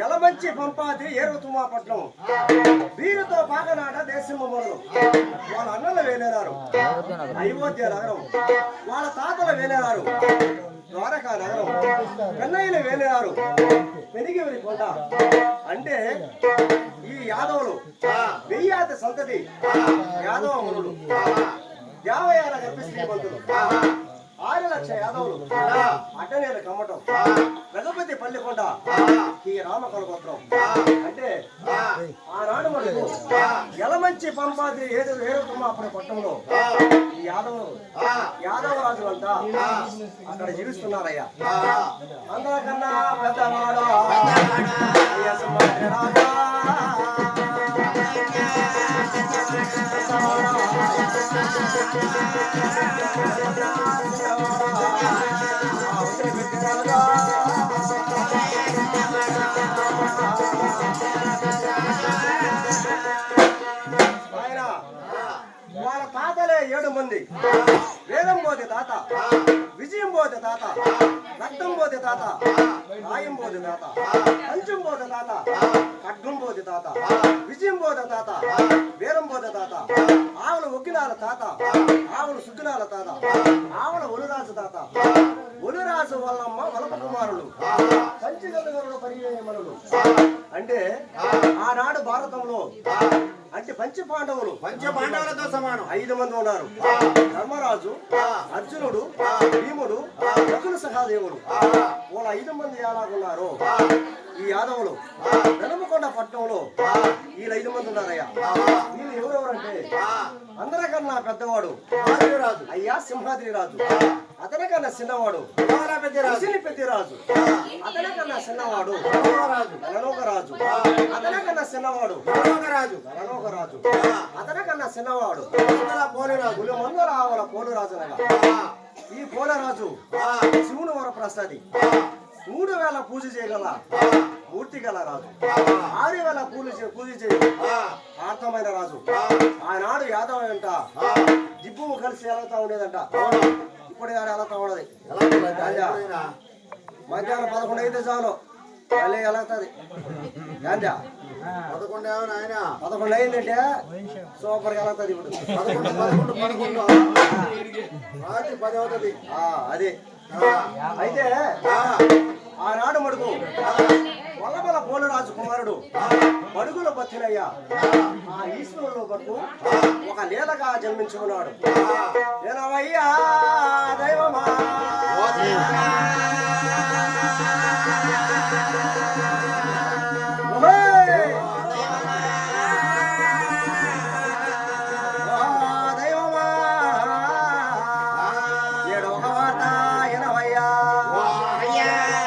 ఎలమంచి పంపాది ఏరుతుమాపట్నం వీరితో పాకనాట దేశమ్మలు వాళ్ళ అన్నలు వేలేరారు అయోధ్య నగరం, వాళ్ళ తాతలు వేలేరారు ద్వారకా నగరం, కన్నయ్యలు వేలేరారు పెరిగివరి కొండ. అంటే ఈ యాదవులు వెయ్యాతి సంతతి యాదవ మునులు 56 గర్భ శ్రీమంతులు 6 లక్షల యాదవులు అడ్డనేల కమ్మటం రఘుపతి పల్లికొండ ఈ రామకలగోత్రం. అంటే ఆనాడు మనకు ఎలమంచి పంపాది ఏరుతుమాపురం పట్టణంలో ఈ యాదవరాజు అంతా అక్కడ జీవిస్తున్నారయ్యా. అందరికన్నా పెద్దవాడు రాజా వాళ్ళ తాతలే 7 మంది. వేదం పోతే తాత, విజయం పోతే తాత, రక్తం పోతే తాత, రాయం పోతే తాత, పంచం పోతే తాత, ఖడ్గం పోతే తాత, విజయం పోతే తాత, వేదం పోతే తాత, ఆవుల ఒక్కినాల తాత, ఆవుల సుగ్గినాల తాత, ఆవుల ఒలిరాజు తాత, ఒలిరాజు వల్లమ్మ వలప కుమారులు, పంచగలుగురుడు పరివేయమనులు. అంటే ఆనాడు భారతంలో అంటే పంచపాండవులతో సమానం 5 మంది ఉన్నారు. ధర్మరాజు, అర్జునుడు, భీముడు, నకుల సహదేవుడు. వాళ్ళ 5 మంది ఎలాగున్నారు ఈ యాదవులు. వెనుమకొండ పట్టణంలో వీళ్ళు 5 మంది ఉన్నారయ్యా. వీళ్ళు ఎవరెవరంటే అందరికన్నా పెద్దవాడు అయ్యా సింహాద్రి రాజు, అతనికన్నా చిన్నవాడు పెద్దిరాజు, అతనికన్నా చిన్నవాడు నలోకరాజు, అతనికన్నా చిన్నవాడు నలోకరాజు, అతనికన్నా చిన్నవాడు మందుల ఆవుల పోలురాజు. ఈ పోలరాజు శివుని వరప్రసాది 3 వేల పూజ చేయగల మూర్తి గల రాజు, 6 వేల పూజ చేయ ఆర్థమైన రాజు. ఆనాడు యాదవ అంట దిబ్బు కలిసి ఎలాగుతా ఉండేదంట. ఇప్పుడు ఎలాగుతా ఉండదు. మధ్యాహ్నం 11 అయితే చాలు మళ్ళీ ఎలాగుతుంది. 11 అయిందంటే సూపర్గా ఎలాగుతుంది. ఇప్పుడు 10 అవుతుంది. అదే అయితే ఆనాడు మడుగు వల్లబల పోలరాజు కుమారుడు మడుగుల బతినయ్యా ఆ ఈశ్వరులో పట్టు ఒక లీలగా జన్మించుకున్నాడు. ఏనవయ్యా దైవం